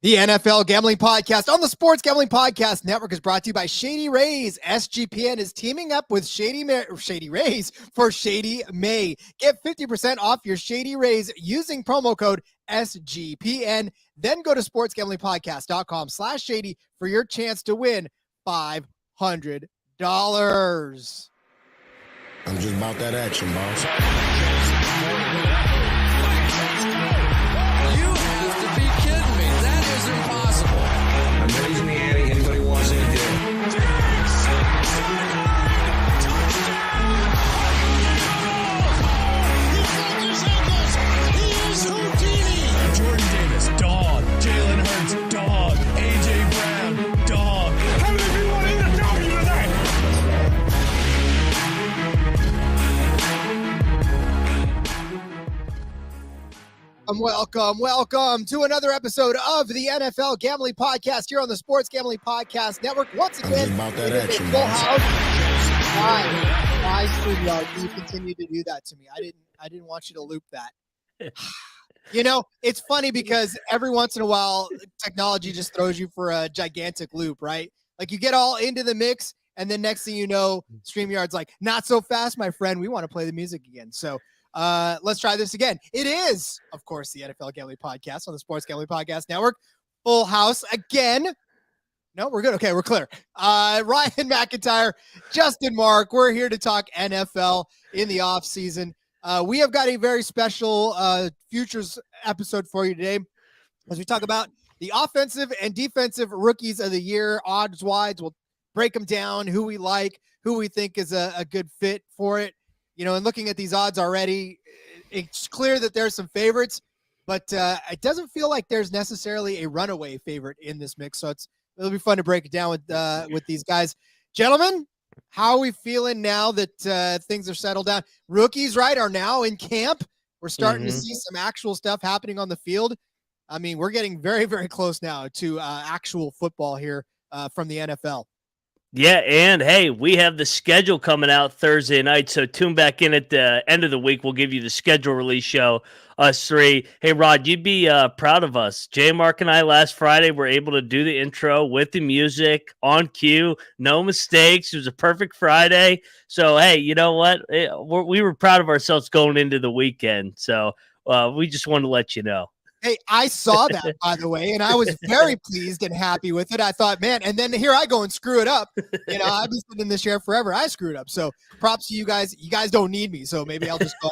The NFL Gambling Podcast on the Sports Gambling Podcast Network is brought to you by Shady Rays. SGPN is teaming up with Shady Rays for Shady May. Get 50% off your Shady Rays using promo code SGPN. Then go to sportsgamblingpodcast.com/shady for your chance to win $500. I'm just about that action, boss. I'm raising the ante. Anybody wants any deal? He is Houdini. Jordan Davis, dog. Jalen Hurts, dog. AJ Brown, dog. How many people want to eat a W tonight? Welcome to another episode of the NFL Gambling Podcast here on the Sports Gambling Podcast Network. Once again, about that it is action, a full boss. house. Why, StreamYard, you continue to do that to me? I didn't want you to loop that. You know, it's funny because every once in a while, technology just throws you for a gigantic loop, right? Like you get all into the mix, and then next thing you know, StreamYard's like, not so fast, my friend. We want to play the music again. So let's try this again. It is, of course, the NFL Gambling Podcast on the Sports Gambling Podcast Network. Full house again. No, we're good. Okay, we're clear. Ryan McIntyre, Justin Mark. We're here to talk NFL in the off season. We have got a very special futures episode for you today as we talk about the offensive and defensive rookies of the year, odds wides. We'll break them down, who we like, who we think is a good fit for it. You know, and looking at these odds already, it's clear that there's some favorites, but it doesn't feel like there's necessarily a runaway favorite in this mix. So it'll be fun to break it down with these guys. Gentlemen, how are we feeling now that things are settled down? Rookies, right, are now in camp. We're starting to see some actual stuff happening on the field. I mean, we're getting very, very close now to actual football here from the NFL. Yeah, and hey, we have the schedule coming out Thursday night, so tune back in at the end of the week. We'll give you the schedule release show, us three. Hey, Rod, you'd be proud of us. JMark and I last Friday were able to do the intro with the music on cue, no mistakes. It was a perfect Friday. So, hey, you know what? We were proud of ourselves going into the weekend, so we just wanted to let you know. Hey, I saw that, by the way, and I was very pleased and happy with it. I thought, man, and then here I go and screw it up. You know, I've been sitting in this chair forever. I screwed up. So props to you guys. You guys don't need me, so maybe I'll just go.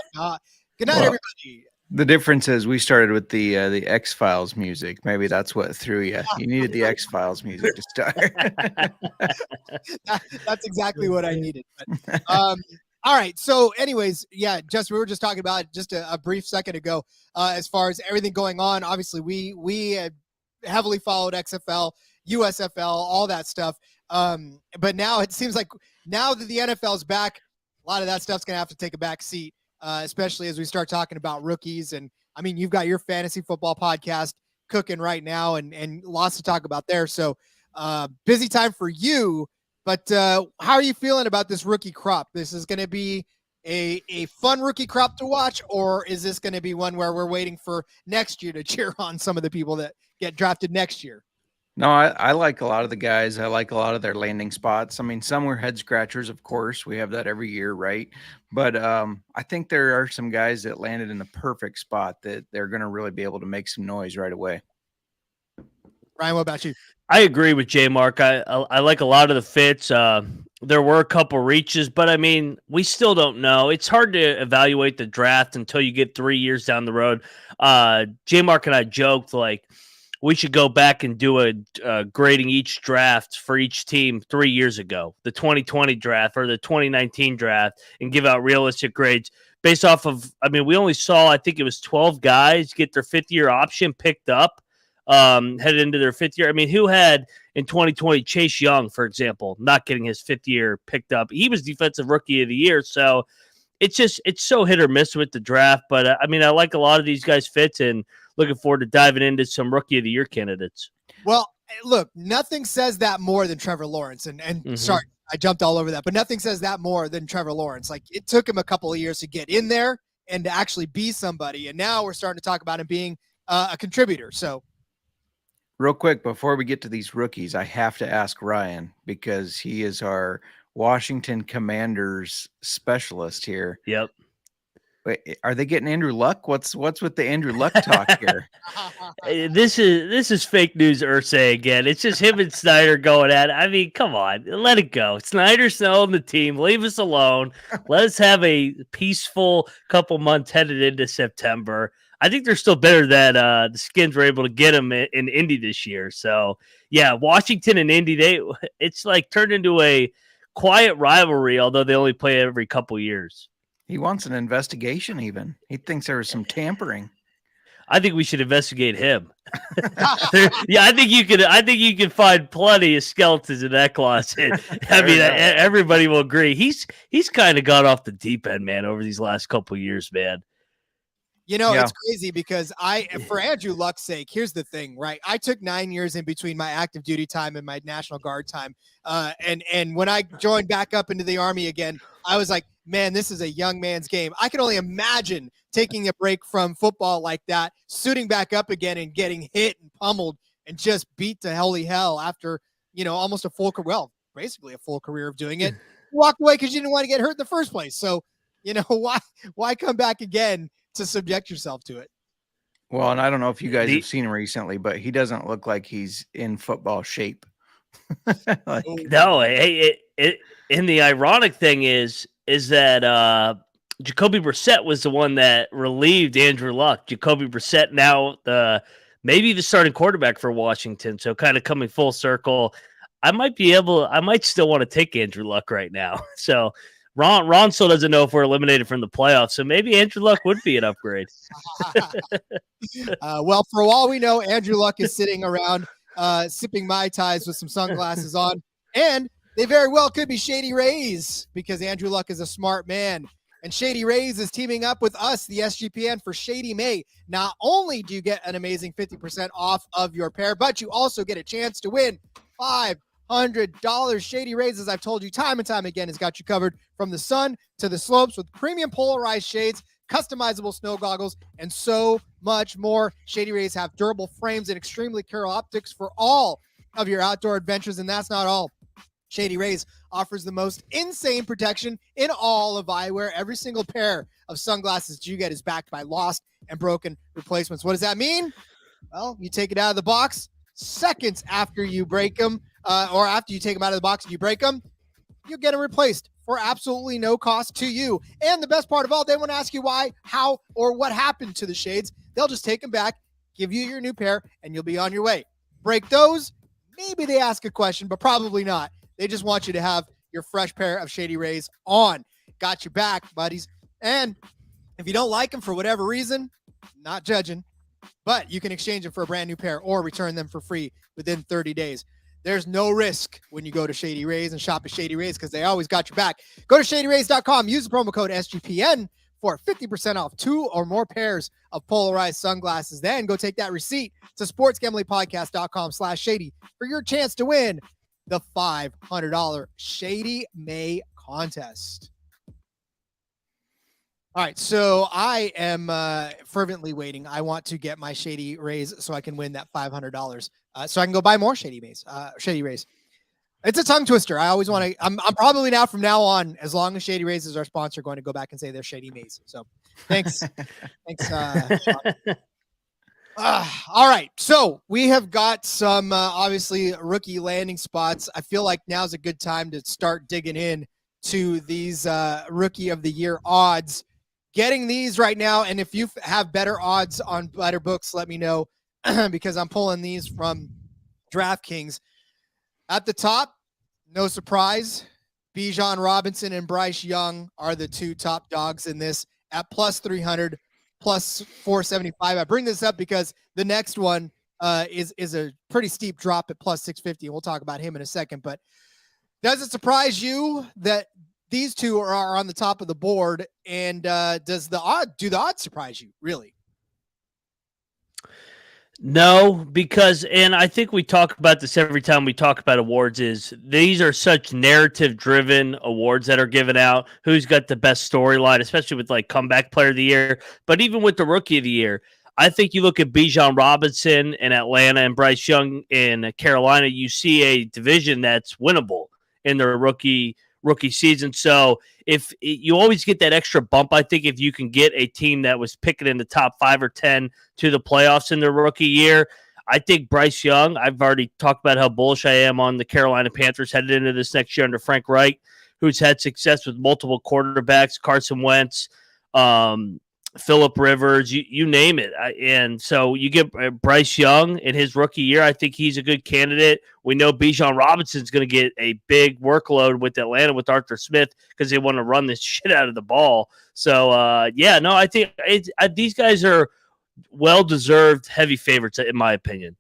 Good night, everybody. The difference is we started with the X-Files music. Maybe that's what threw you. You needed the X-Files music to start. That's exactly what I needed. But, all right. So anyways, yeah, Justin, we were just talking about it just a brief second ago as far as everything going on. Obviously, we heavily followed XFL, USFL, all that stuff. But now it seems like now that the NFL is back, a lot of that stuff's going to have to take a back seat, especially as we start talking about rookies. And, I mean, you've got your fantasy football podcast cooking right now and lots to talk about there. So busy time for you. But how are you feeling about this rookie crop? This is going to be a fun rookie crop to watch, or is this going to be one where we're waiting for next year to cheer on some of the people that get drafted next year? No, I like a lot of the guys. I like a lot of their landing spots. I mean, some were head scratchers, of course. We have that every year, right? But I think there are some guys that landed in the perfect spot that they're going to really be able to make some noise right away. Ryan, what about you? I agree with JMark. I like a lot of the fits. There were a couple reaches, but I mean, we still don't know. It's hard to evaluate the draft until you get 3 years down the road. JMark and I joked like we should go back and do a grading each draft for each team 3 years ago, the 2020 draft or the 2019 draft, and give out realistic grades based off of. I mean, we only saw, I think it was 12 guys get their fifth-year option picked up. Headed into their fifth year. I mean, who had in 2020 Chase Young, for example, not getting his fifth year picked up? He was defensive rookie of the year. So it's so hit or miss with the draft. But I mean, I like a lot of these guys' fits and looking forward to diving into some rookie of the year candidates. Well, look, nothing says that more than Trevor Lawrence. And sorry, I jumped all over that, but nothing says that more than Trevor Lawrence. Like, it took him a couple of years to get in there and to actually be somebody. And now we're starting to talk about him being a contributor. So, Real quick, before we get to these rookies, I have to ask Ryan because he is our Washington Commanders specialist here. Yep. Wait, are they getting Andrew Luck? What's with the Andrew Luck talk here? This is fake news, Ursay again. It's just him and Snyder going at it. I mean, come on, let it go. Snyder's still on the team. Leave us alone. Let us have a peaceful couple months headed into September. I think they're still better that the Skins were able to get him in Indy this year. So yeah, Washington and Indy, it's like turned into a quiet rivalry, although they only play every couple years. He wants an investigation even. He thinks there was some tampering. I think we should investigate him. Yeah, I think you can find plenty of skeletons in that closet. I mean, everybody will agree. He's kind of gone off the deep end, man, over these last couple of years, man. You know, it's crazy because for Andrew Luck's sake, here's the thing, right? I took 9 years in between my active duty time and my National Guard time. And when I joined back up into the Army again, I was like, man, this is a young man's game. I can only imagine taking a break from football like that, suiting back up again and getting hit and pummeled and just beat to holy hell after, almost basically a full career of doing it. You walked away because you didn't want to get hurt in the first place. So, why come back again to subject yourself to it? Well, and I don't know if you guys have seen him recently, but he doesn't look like he's in football shape. No, and the ironic thing is that Jacoby Brissett was the one that relieved Andrew Luck. Jacoby Brissett now maybe the starting quarterback for Washington. So kind of coming full circle. I might still want to take Andrew Luck right now. So Ron still doesn't know if we're eliminated from the playoffs. So maybe Andrew Luck would be an upgrade. Well, for all we know, Andrew Luck is sitting around sipping Mai Tais with some sunglasses on, and they very well could be Shady Rays because Andrew Luck is a smart man. And Shady Rays is teaming up with us, the SGPN, for Shady May. Not only do you get an amazing 50% off of your pair, but you also get a chance to win $500. Shady Rays, as I've told you time and time again, has got you covered from the sun to the slopes with premium polarized shades, customizable snow goggles, and so much more. Shady Rays have durable frames and extremely clear optics for all of your outdoor adventures, and that's not all. Shady Rays offers the most insane protection in all of eyewear. Every single pair of sunglasses you get is backed by lost and broken replacements. What does that mean? Well, you take it out of the box seconds after you break them, or after you take them out of the box and you break them, you get them replaced for absolutely no cost to you. And the best part of all, they won't ask you why, how, or what happened to the shades. They'll just take them back, give you your new pair, and you'll be on your way. Break those, maybe they ask a question, but probably not. They just want you to have your fresh pair of Shady Rays on. Got your back, buddies. And if you don't like them for whatever reason, not judging, but you can exchange them for a brand new pair or return them for free within 30 days. There's no risk when you go to Shady Rays and shop at Shady Rays because they always got your back. Go to ShadyRays.com. Use the promo code SGPN for 50% off 2 or more pairs of polarized sunglasses. Then go take that receipt to sportsgamblingpodcast.com/shady for your chance to win the $500 Shady May contest. All right, so I am fervently waiting. I want to get my Shady Rays so I can win that $500. So I can go buy more Shady Rays. It's a tongue twister. I always want to. I'm probably from now on, as long as Shady Rays is our sponsor, going to go back and say they're Shady Mays. So thanks, thanks. All right, so we have got some obviously rookie landing spots. I feel like now's a good time to start digging in to these rookie of the year odds. Getting these right now, and if you have better odds on better books, let me know because I'm pulling these from DraftKings. At the top, no surprise, Bijan Robinson and Bryce Young are the two top dogs in this at plus 300. Plus 475. I bring this up because the next one is a pretty steep drop at plus 650. We'll talk about him in a second. But does it surprise you that these two are on the top of the board? And do the odds surprise you, really? No, because, and I think we talk about this every time we talk about awards, is these are such narrative-driven awards that are given out. Who's got the best storyline, especially with like comeback player of the year, but even with the rookie of the year. I think you look at Bijan Robinson in Atlanta and Bryce Young in Carolina, you see a division that's winnable in their rookie season. So if you always get that extra bump, I think if you can get a team that was picking in the top 5 or 10 to the playoffs in their rookie year, I think Bryce Young, I've already talked about how bullish I am on the Carolina Panthers headed into this next year under Frank Reich, who's had success with multiple quarterbacks, Carson Wentz, Phillip Rivers, you name it. And so you get Bryce Young in his rookie year. I think he's a good candidate. We know Bijan Robinson's going to get a big workload with Atlanta with Arthur Smith because they want to run this shit out of the ball. So, I think these guys are well-deserved heavy favorites, in my opinion.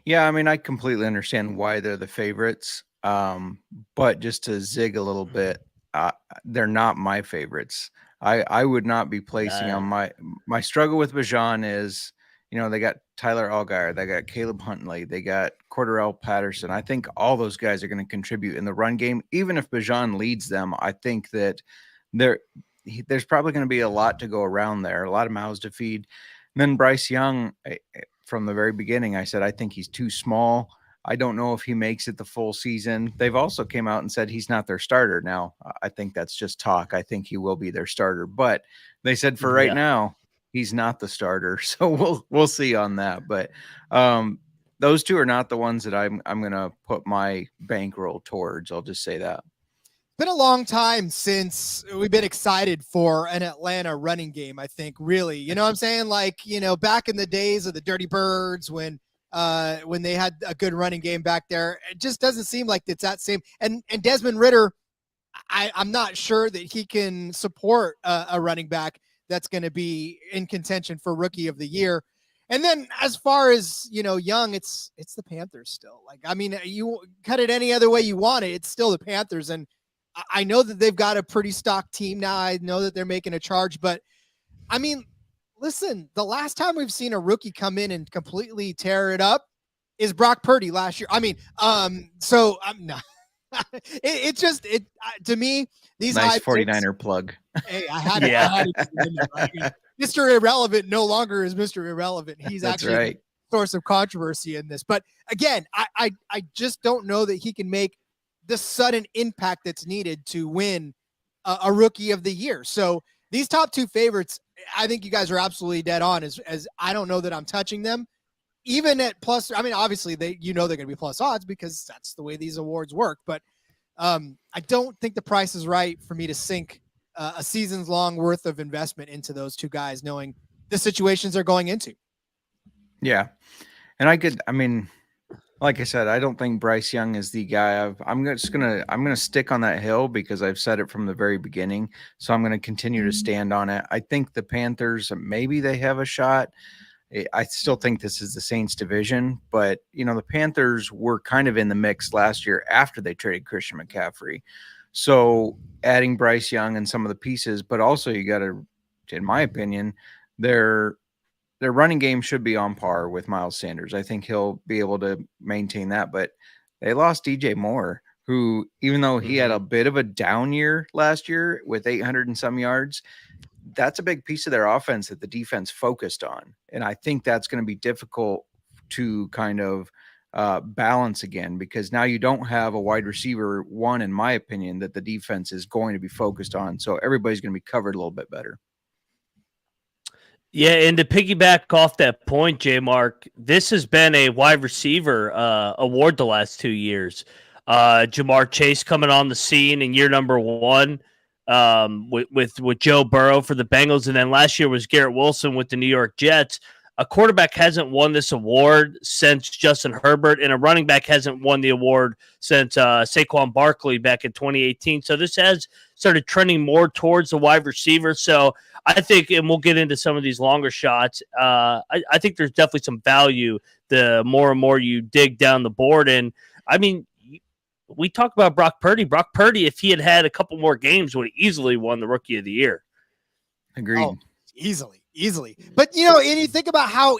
Yeah, I mean, I completely understand why they're the favorites. But just to zig a little bit, they're not my favorites. I would not be placing on my struggle with Bijan is, they got Tyler Allgeier, they got Caleb Huntley, they got Cordarrelle Patterson. I think all those guys are going to contribute in the run game. Even if Bijan leads them, I think that there's probably going to be a lot to go around there, a lot of mouths to feed. And then Bryce Young, from the very beginning, I said, I think he's too small. I don't know if he makes it the full season. They've also came out and said he's not their starter. Now, I think that's just talk. I think he will be their starter, but they said for right now, he's not the starter. So we'll see on that. But those two are not the ones that I'm going to put my bankroll towards. I'll just say that. It's been a long time since we've been excited for an Atlanta running game, I think, really. You know what I'm saying? Like, back in the days of the Dirty Birds when they had a good running game back there, it just doesn't seem like it's that same. And Desmond Ridder, I'm not sure that he can support a running back that's going to be in contention for Rookie of the Year. And then as far as, Young, it's the Panthers still. Like, I mean, you cut it any other way you want it. It's still the Panthers. And I know that they've got a pretty stocked team now. I know that they're making a charge, but I mean, listen, the last time we've seen a rookie come in and completely tear it up is Brock Purdy last year. I mean, so I'm not. To me, these nice high 49er picks, plug. Hey, I had it. I mean, Mr. Irrelevant no longer is Mr. Irrelevant. He's That's actually right. a source of controversy in this. But again, I just don't know that he can make the sudden impact that's needed to win a Rookie of the Year. So these top two favorites, I think you guys are absolutely dead on. As I don't know that I'm touching them, even at plus. I mean, obviously they're going to be plus odds because that's the way these awards work. But I don't think the price is right for me to sink a season's long worth of investment into those two guys, knowing the situations they're going into. Yeah, and like I said, I don't think Bryce Young is the guy. I'm gonna stick on that hill because I've said it from the very beginning. So I'm going to continue to stand on it. I think the Panthers, maybe they have a shot. I still think this is the Saints division, but the Panthers were kind of in the mix last year after they traded Christian McCaffrey. So adding Bryce Young and some of the pieces, but also you got to, in my opinion, their running game should be on par with Miles Sanders. I think he'll be able to maintain that, but they lost DJ Moore, who, even though he had a bit of a down year last year with 800 and some yards, that's a big piece of their offense that the defense focused on. And I think that's going to be difficult to kind of balance again, because now you don't have a wide receiver one, in my opinion, that the defense is going to be focused on. So everybody's going to be covered a little bit better. Yeah, and to piggyback off that point, JMark, this has been a wide receiver award the last 2 years. Jamar Chase coming on the scene in year number 1 with Joe Burrow for the Bengals, and then last year was Garrett Wilson with the New York Jets. A quarterback hasn't won this award since Justin Herbert, and a running back hasn't won the award since Saquon Barkley back in 2018. So this has started trending more towards the wide receiver. So I think, and we'll get into some of these longer shots, I think there's definitely some value the more and more you dig down the board. And, I mean, we talk about Brock Purdy. Brock Purdy, if he had had a couple more games, would have easily won the Rookie of the Year. Agreed. Oh, easily. But, and you think about how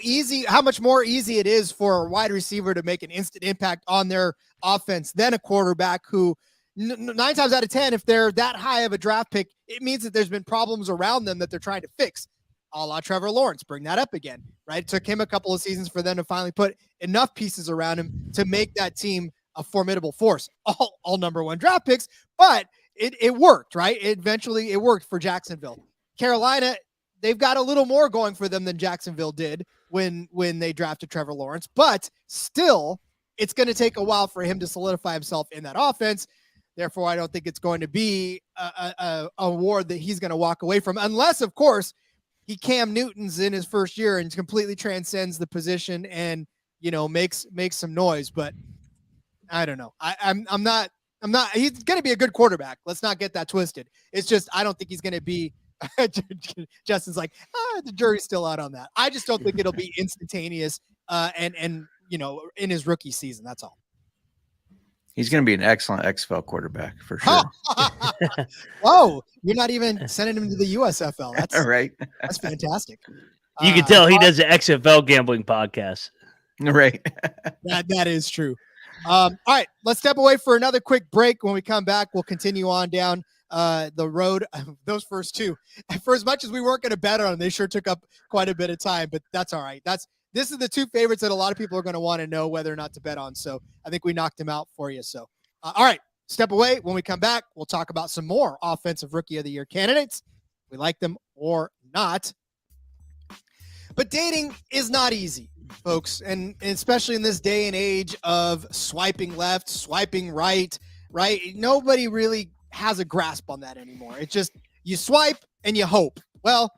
much more easy it is for a wide receiver to make an instant impact on their offense than a quarterback who 9 times out of 10, if they're that high of a draft pick, it means that there's been problems around them that they're trying to fix. a la Trevor Lawrence, bring that up again, right? It took him a couple of seasons for them to finally put enough pieces around him to make that team a formidable force. All number 1 draft picks, but it worked, right? Eventually it worked for Jacksonville. Carolina, they've got a little more going for them than Jacksonville did when they drafted Trevor Lawrence, but still, it's going to take a while for him to solidify himself in that offense. Therefore, I don't think it's going to be a award that he's going to walk away from, unless, of course, he Cam Newton's in his first year and completely transcends the position and, makes some noise. But I don't know. I'm not. He's going to be a good quarterback. Let's not get that twisted. It's just I don't think he's going to be. Justin's like, the jury's still out on that. I just don't think it'll be instantaneous. And in his rookie season, that's all. He's going to be an excellent XFL quarterback for sure. Whoa, you're not even sending him to the USFL. That's right. That's fantastic. You can tell he does the XFL gambling podcast. Right. That is true. All right, let's step away for another quick break. When we come back, we'll continue on down the road. Those first two, for as much as we weren't going to bet on them, they sure took up quite a bit of time, but that's all right. This is the two favorites that a lot of people are going to want to know whether or not to bet on. So I think we knocked them out for you. So, all right, step away. When we come back, we'll talk about some more offensive rookie of the year candidates. We like them or not. But dating is not easy, folks. And especially in this day and age of swiping left, swiping right? Nobody really has a grasp on that anymore. It's just you swipe and you hope. Well,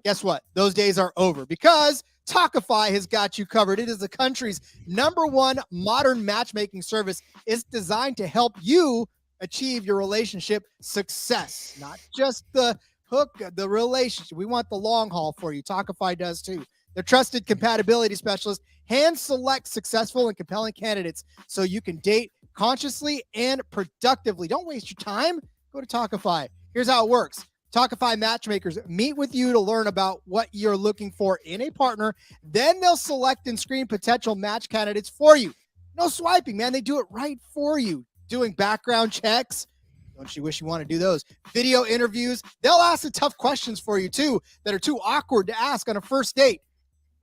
guess what? Those days are over because Talkify has got you covered. It is the country's #1 modern matchmaking service. It's designed to help you achieve your relationship success, not just the hook, the relationship. We want the long haul for you. Talkify does too. Their trusted compatibility specialist hand select successful and compelling candidates so you can date consciously and productively. Don't waste your time. Go to Talkify. Here's how it works. Talkify matchmakers meet with you to learn about what you're looking for in a partner. Then they'll select and screen potential match candidates for you. No swiping, man. They do it right for you. Doing background checks. Don't you wish you want to do those? Video interviews. They'll ask the tough questions for you, too, that are too awkward to ask on a first date.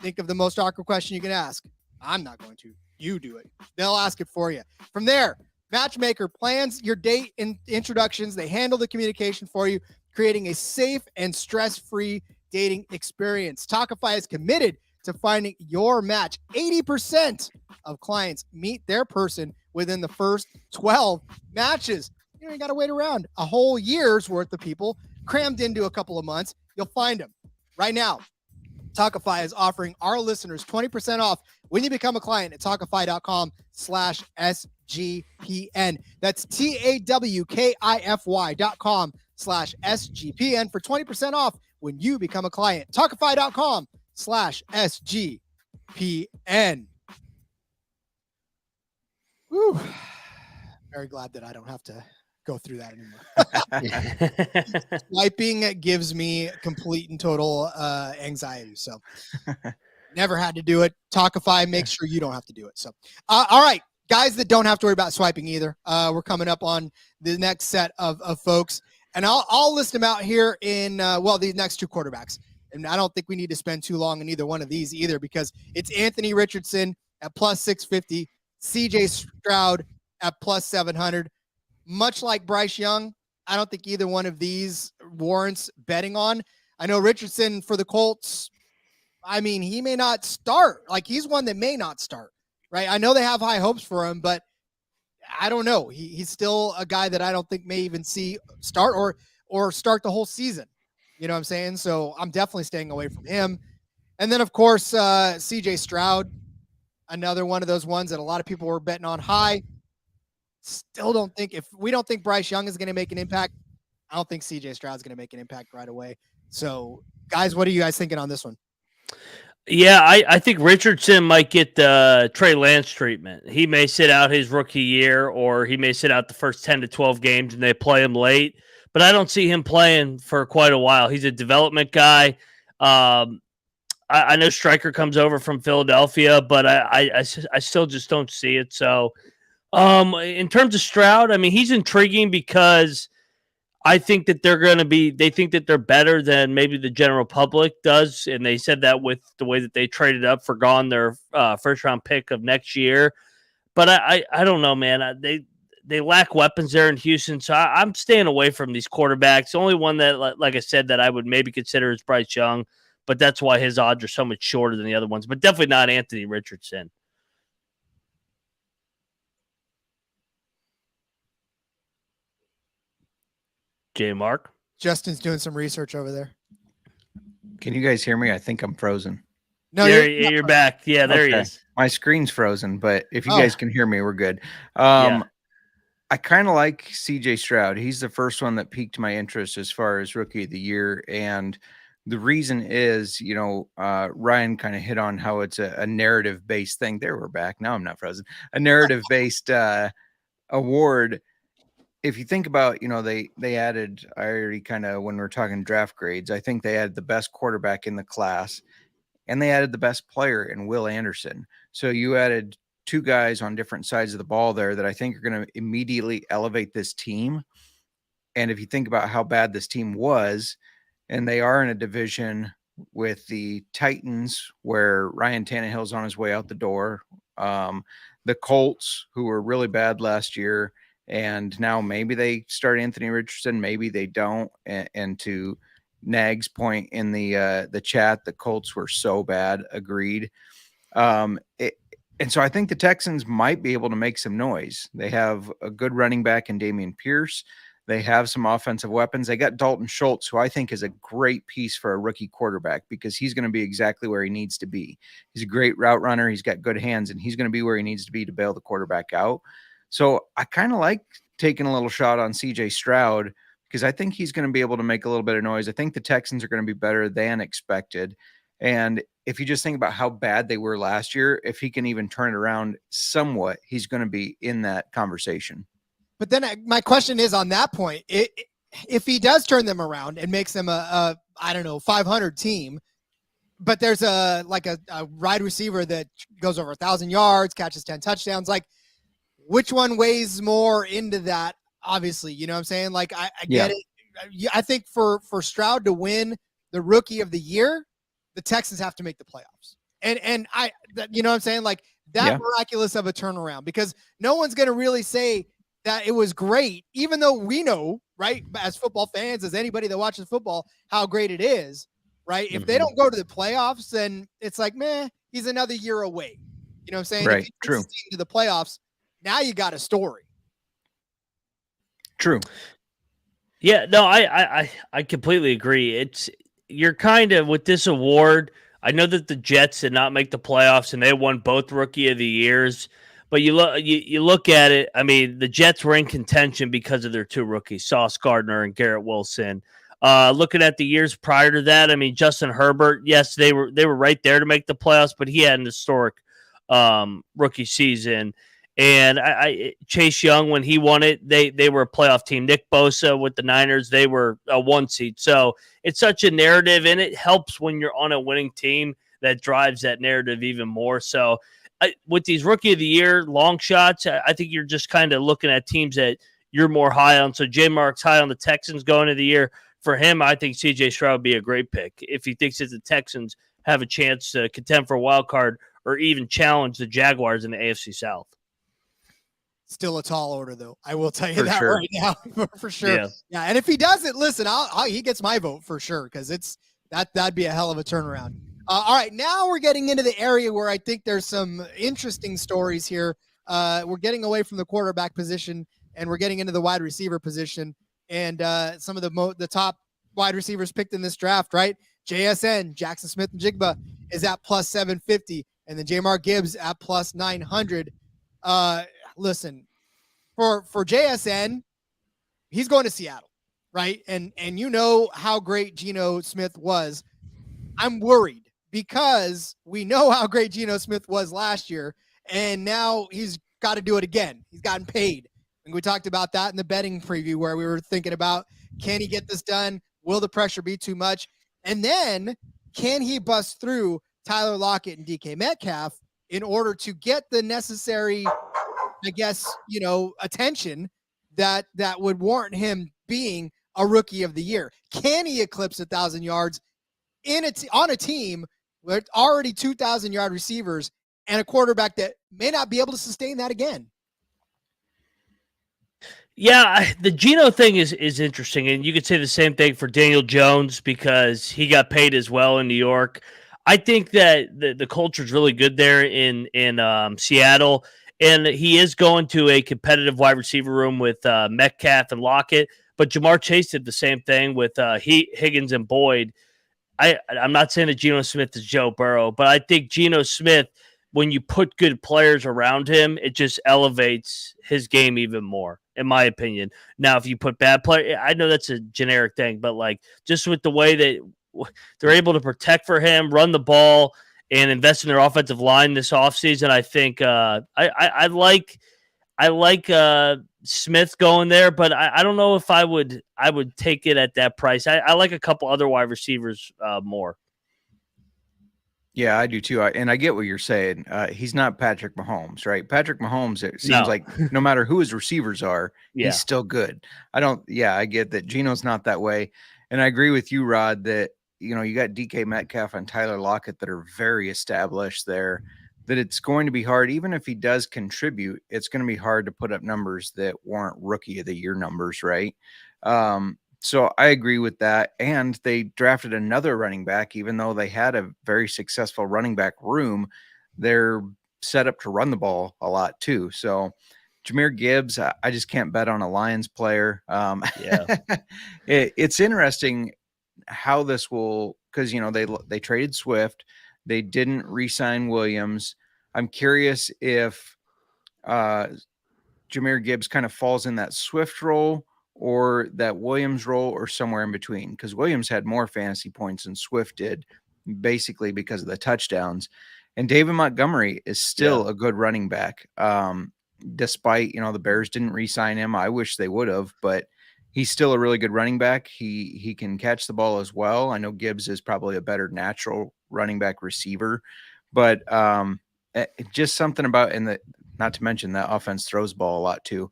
Think of the most awkward question you can ask. I'm not going to. You do it. They'll ask it for you. From there, Matchmaker plans your date and introductions. They handle the communication for you, creating a safe and stress-free dating experience. Talkify is committed to finding your match. 80% of clients meet their person within the first 12 matches. You ain't got to wait around a whole year's worth of people crammed into a couple of months. You'll find them right now. Talkify is offering our listeners 20% off when you become a client at Talkify.com/SGPN. That's TAWKIFY.com/SGPN for 20% off when you become a client. Talkify.com/SGPN. Whew. Very glad that I don't have to go through that anymore. Swiping gives me complete and total anxiety. So never had to do it. Talkify makes sure you don't have to do it. So, all right, guys that don't have to worry about swiping either. We're coming up on the next set of folks, and I'll list them out here in, these next two quarterbacks. And I don't think we need to spend too long on either one of these either, because it's Anthony Richardson at plus 650, CJ Stroud at plus 700. Much like Bryce Young, I don't think either one of these warrants betting on. I know Richardson for the Colts, I mean, he may not start. Like, he's one that may not start, right? I know they have high hopes for him, but I don't know. He's still a guy that I don't think may even see start or start the whole season. You know what I'm saying? So I'm definitely staying away from him. And then, of course, CJ Stroud, another one of those ones that a lot of people were betting on high. Still don't think, if we don't think Bryce Young is going to make an impact, I don't think CJ Stroud is going to make an impact right away. So, guys, what are you guys thinking on this one? Yeah, I think Richardson might get the Trey Lance treatment. He may sit out his rookie year, or he may sit out the first 10 to 12 games and they play him late. But I don't see him playing for quite a while. He's a development guy. I know Stryker comes over from Philadelphia, but I still just don't see it. So, in terms of Stroud, I mean, he's intriguing because I think that they think that they're better than maybe the general public does. And they said that with the way that they traded up for gone their first round pick of next year. But I don't know, man. They lack weapons there in Houston. So I'm staying away from these quarterbacks. The only one that, like I said, that I would maybe consider is Bryce Young. But that's why his odds are so much shorter than the other ones. But definitely not Anthony Richardson. JMark. Justin's doing some research over there. Can you guys hear me? I think I'm frozen. No, You're back. Yeah, there he Okay. is. My screen's frozen, but if you guys can hear me, we're good. Yeah. I kind of like CJ Stroud. He's the first one that piqued my interest as far as rookie of the year. And the reason is, Ryan kind of hit on how it's a narrative based thing. There, we're back. Now I'm not frozen. A narrative based award. If you think about, they added, I already kind of, when we're talking draft grades, I think they added the best quarterback in the class and they added the best player in Will Anderson. So you added two guys on different sides of the ball there that I think are going to immediately elevate this team. And if you think about how bad this team was, and they are in a division with the Titans where Ryan Tannehill's on his way out the door, the Colts, who were really bad last year, and now maybe they start Anthony Richardson, maybe they don't. And to Nag's point in the chat, the Colts were so bad. Agreed. And so I think the Texans might be able to make some noise. They have a good running back in Dameon Pierce. They have some offensive weapons. They got Dalton Schultz, who I think is a great piece for a rookie quarterback because he's going to be exactly where he needs to be. He's a great route runner. He's got good hands, and he's going to be where he needs to be to bail the quarterback out. So I kind of like taking a little shot on CJ Stroud because I think he's going to be able to make a little bit of noise. I think the Texans are going to be better than expected. And if you just think about how bad they were last year, if he can even turn it around somewhat, he's going to be in that conversation. But then my question is on that point, if he does turn them around and makes them a 500 team, but there's a wide receiver that goes over 1,000 yards, catches 10 touchdowns, like which one weighs more into that? Obviously, you know what I'm saying? Like I get it. I think for Stroud to win the rookie of the year, the Texans have to make the playoffs. And you know what I'm saying? Like that miraculous of a turnaround, because no one's going to really say that it was great, even though we know, right, as football fans, as anybody that watches football, how great it is, right? If they don't go to the playoffs, then it's like, meh, he's another year away. You know what I'm saying? Right, if he true. gets to the playoffs, now you got a story. True. Yeah, no, I completely agree. You're kind of with this award. I know that the Jets did not make the playoffs and they won both rookie of the years, but you look at it. I mean, the Jets were in contention because of their two rookies, Sauce Gardner and Garrett Wilson. Looking at the years prior to that, I mean, Justin Herbert, yes, they were right there to make the playoffs, but he had an historic rookie season. And Chase Young, when he won it, they were a playoff team. Nick Bosa with the Niners, they were a 1 seed. So it's such a narrative, and it helps when you're on a winning team that drives that narrative even more. So with these rookie of the year long shots, I think you're just kind of looking at teams that you're more high on. So JMark's high on the Texans going into the year. For him, I think CJ Stroud would be a great pick if he thinks that the Texans have a chance to contend for a wild card or even challenge the Jaguars in the AFC South. Still a tall order, though. I will tell you that sure. right now, for sure. Yeah, and if he does it, listen, he gets my vote for sure because that'd be a hell of a turnaround. All right, now we're getting into the area where I think there's some interesting stories here. We're getting away from the quarterback position and we're getting into the wide receiver position, and some of the top wide receivers picked in this draft, right? JSN, Jackson Smith and Jigba, is at plus 750, and then JMark Gibbs at plus 900. Listen, for JSN, he's going to Seattle, right? And you know how great Geno Smith was. I'm worried because we know how great Geno Smith was last year, and now he's got to do it again. He's gotten paid. And we talked about that in the betting preview where we were thinking about, can he get this done? Will the pressure be too much? And then can he bust through Tyler Lockett and DK Metcalf in order to get the necessary, I guess, attention that would warrant him being a rookie of the year? Can he eclipse 1,000 yards on a team with already 2,000-yard receivers and a quarterback that may not be able to sustain that again? Yeah, the Geno thing is interesting, and you could say the same thing for Daniel Jones because he got paid as well in New York. I think that the culture is really good there in Seattle, and he is going to a competitive wide receiver room with Metcalf and Lockett. But Jamar Chase did the same thing with Higgins and Boyd. I'm not saying that Geno Smith is Joe Burrow, but I think Geno Smith, when you put good players around him, it just elevates his game even more, in my opinion. Now, if you put bad players, I know that's a generic thing, but like just with the way that they're able to protect for him, run the ball, and invest in their offensive line this offseason, I think I like Smith going there, but I don't know if I would take it at that price. I like a couple other wide receivers more. Yeah, I do too. And I get what you're saying. He's not Patrick Mahomes, right? Patrick Mahomes, it seems like no matter who his receivers are, he's still good. I get that Geno's not that way. And I agree with you, Rod, that, you got DK Metcalf and Tyler Lockett that are very established there, that it's going to be hard. Even if he does contribute, it's going to be hard to put up numbers that weren't rookie of the year numbers, right? So I agree with that. And they drafted another running back, even though they had a very successful running back room, they're set up to run the ball a lot too. So Jahmyr Gibbs, I just can't bet on a Lions player. It's interesting how this will, because, they traded Swift. They didn't re-sign Williams. I'm curious if Jahmyr Gibbs kind of falls in that Swift role or that Williams role or somewhere in between, because Williams had more fantasy points than Swift did, basically because of the touchdowns. And David Montgomery is still a good running back. Despite, the Bears didn't re-sign him. I wish they would have, but he's still a really good running back. He can catch the ball as well. I know Gibbs is probably a better natural running back receiver, but just something about, not to mention that offense throws ball a lot too.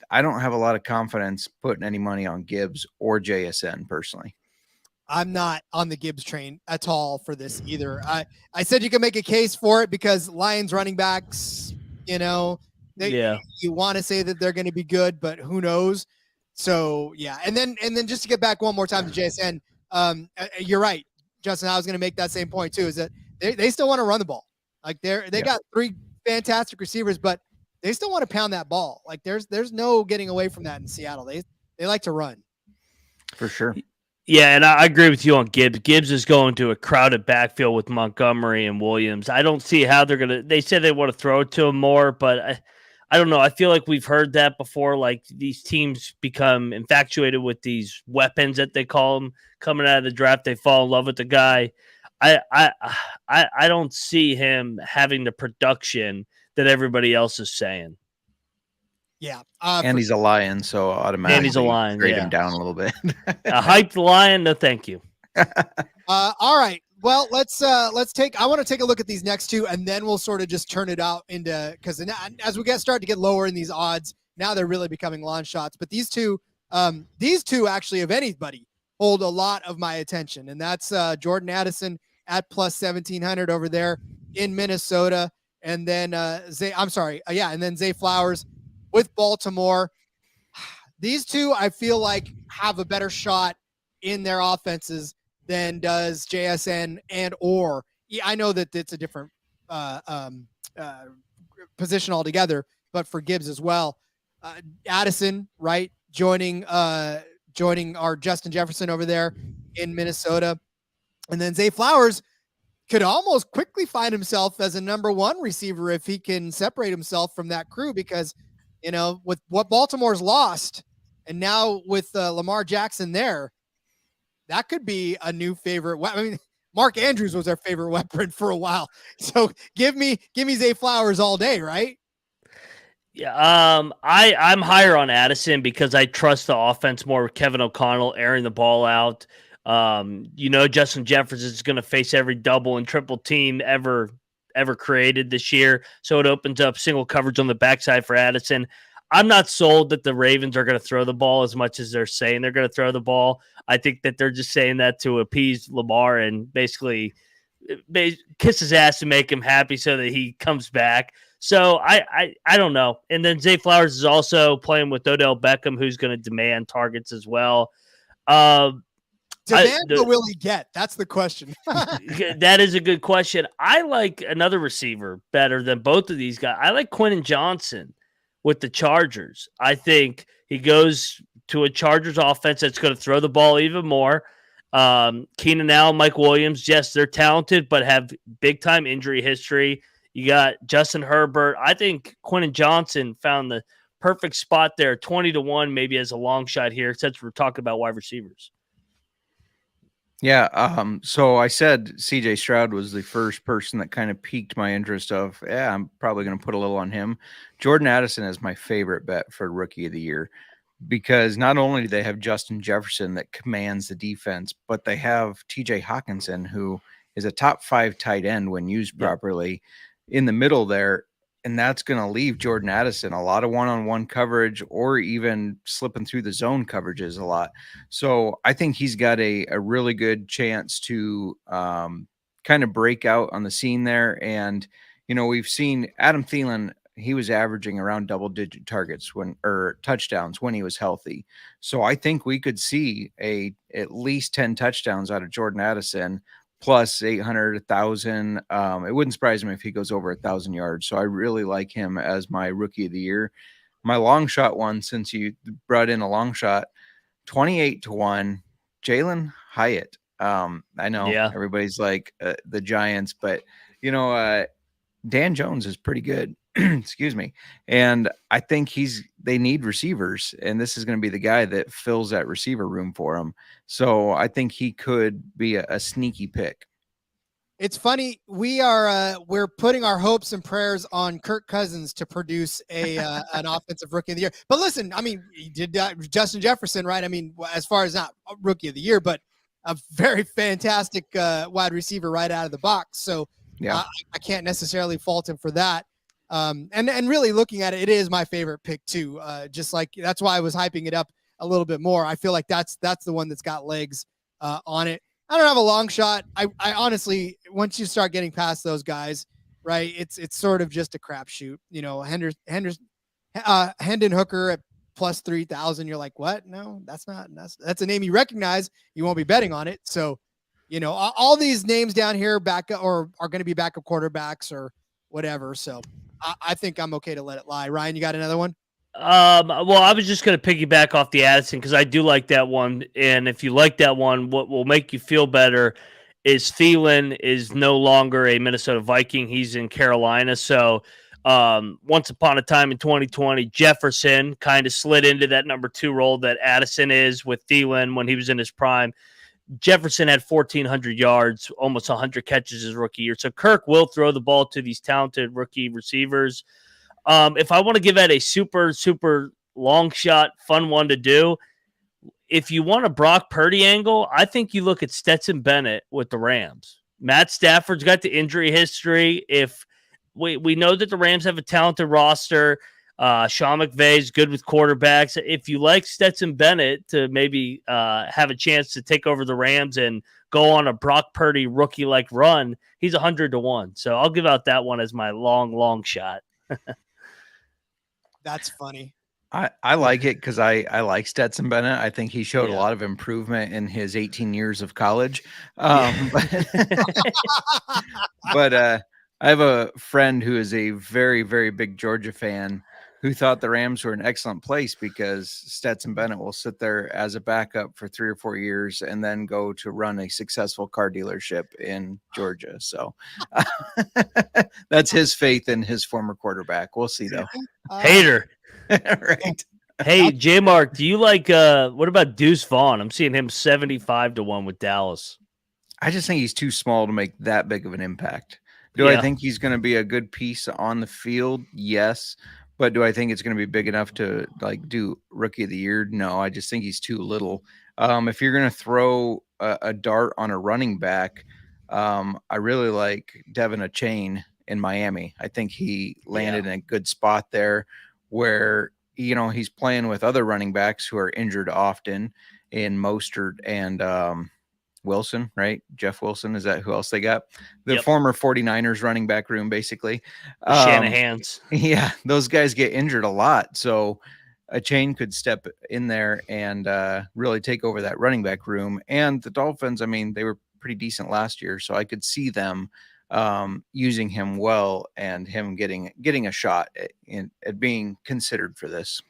I don't have a lot of confidence putting any money on Gibbs or JSN personally. I'm not on the Gibbs train at all for this either. I said you can make a case for it because Lions running backs, you want to say that they're going to be good, but who knows? So yeah. And then just to get back one more time to JSN, you're right, Justin. I was going to make that same point too, is that they still want to run the ball. Like they got three fantastic receivers, but they still want to pound that ball. Like there's no getting away from that in Seattle. They like to run. For sure. Yeah, and I agree with you on Gibbs. Gibbs is going to a crowded backfield with Montgomery and Williams. I don't see how they're going to – they said they want to throw it to him more, but I don't know. I feel like we've heard that before. Like these teams become infatuated with these weapons that they call them coming out of the draft. They fall in love with the guy. I don't see him having the production that everybody else is saying. Yeah. And he's a Lion, so automatically and he's a Lion, grade him down a little bit. A hyped Lion, no thank you. All right. Well, let's I want to take a look at these next two, and then we'll sort of just turn it out into, because as we start to get lower in these odds, now they're really becoming long shots. But these two actually, of anybody, hold a lot of my attention, and that's Jordan Addison at plus 1,700 over there in Minnesota, and then Zay Flowers with Baltimore. These two, I feel like, have a better shot in their offenses than does JSN I know that it's a different position altogether, but for Gibbs as well. Addison, right, joining our Justin Jefferson over there in Minnesota. And then Zay Flowers could almost quickly find himself as a number one receiver if he can separate himself from that crew, because, with what Baltimore's lost, and now with Lamar Jackson there, that could be a new favorite. I mean, Mark Andrews was our favorite weapon for a while. So give me Zay Flowers all day, right? Yeah, I'm higher on Addison because I trust the offense more with Kevin O'Connell airing the ball out. Justin Jefferson is going to face every double and triple team ever created this year, so it opens up single coverage on the backside for Addison. I'm not sold that the Ravens are going to throw the ball as much as they're saying they're going to throw the ball. I think that they're just saying that to appease Lamar and basically kiss his ass and make him happy so that he comes back. So I don't know. And then Zay Flowers is also playing with Odell Beckham, who's going to demand targets as well. Demand or will he get? That's the question. That is a good question. I like another receiver better than both of these guys. I like Quentin Johnson with the Chargers. I think he goes to a Chargers offense that's going to throw the ball even more. Keenan Allen, Mike Williams, yes, they're talented, but have big-time injury history. You got Justin Herbert. I think Quentin Johnson found the perfect spot there, 20-1, maybe as a long shot here, since we're talking about wide receivers. Yeah. So I said CJ Stroud was the first person that kind of piqued my interest of, I'm probably going to put a little on him. Jordan Addison is my favorite bet for rookie of the year, because not only do they have Justin Jefferson that commands the defense, but they have TJ Hawkinson, who is a top 5 tight end when used properly in the middle there. And that's going to leave Jordan Addison a lot of one-on-one coverage, or even slipping through the zone coverages a lot. So I think he's got a really good chance to kind of break out on the scene there. And, we've seen Adam Thielen, he was averaging around double-digit targets or touchdowns when he was healthy. So I think we could see at least 10 touchdowns out of Jordan Addison, plus 800, 1,000. It wouldn't surprise me if he goes over 1,000 yards. So I really like him as my rookie of the year. My long shot one, since you brought in a long shot, 28-1, Jalen Hyatt. I know everybody's like the Giants, but Dan Jones is pretty good. Excuse me. And I think they need receivers, and this is going to be the guy that fills that receiver room for them. So I think he could be a sneaky pick. It's funny. We're putting our hopes and prayers on Kirk Cousins to produce an offensive rookie of the year. But listen, I mean, he did Justin Jefferson, right? I mean, as far as not rookie of the year, but a very fantastic wide receiver right out of the box. So I can't necessarily fault him for that. And really looking at it, it is my favorite pick too. Just like that's why I was hyping it up a little bit more. I feel like that's the one that's got legs on it. I don't have a long shot. I honestly, once you start getting past those guys, right, it's sort of just a crapshoot. Hendon Hooker at plus 3,000. You're like, what? No, that's a name you recognize. You won't be betting on it. So, all these names down here are going to be backup quarterbacks or whatever. So I think I'm okay to let it lie. Ryan, you got another one? Well, I was just going to piggyback off the Addison because I do like that one. And if you like that one, what will make you feel better is Thielen is no longer a Minnesota Viking. He's in Carolina. So once upon a time in 2020, Jefferson kind of slid into that number 2 role that Addison is with Thielen when he was in his prime. Jefferson had 1,400 yards, almost 100 catches his rookie year. So Kirk will throw the ball to these talented rookie receivers. If I want to give out a super, super long shot, fun one to do, if you want a Brock Purdy angle, I think you look at Stetson Bennett with the Rams. Matt Stafford's got the injury history. If we know that the Rams have a talented roster, Sean McVay is good with quarterbacks. If you like Stetson Bennett to maybe have a chance to take over the Rams and go on a Brock Purdy rookie-like run, he's 100-1. So I'll give out that one as my long shot. That's funny. I like it because I like Stetson Bennett. I think he showed a lot of improvement in his 18 years of college. But I have a friend who is a very, very big Georgia fan who thought the Rams were an excellent place because Stetson Bennett will sit there as a backup for 3 or 4 years and then go to run a successful car dealership in Georgia. So that's his faith in his former quarterback. We'll see though. Hater. Right. Hey, JMark, do you like what about Deuce Vaughn? I'm seeing him 75-1 with Dallas. I just think he's too small to make that big of an impact. Do I think he's going to be a good piece on the field? Yes. But do I think it's going to be big enough to like do rookie of the year? No, I just think he's too little. If you're going to throw a dart on a running back, I really like Devin Achane in Miami. I think he landed in a good spot there where, he's playing with other running backs who are injured often in Mostert and Wilson, right? Jeff Wilson. Is that who else they got? The Yep. former 49ers running back room, basically. The Shanahan's. Yeah, those guys get injured a lot. So a chain could step in there and really take over that running back room. And the Dolphins, I mean, they were pretty decent last year. So I could see them using him well and him getting a shot at being considered for this.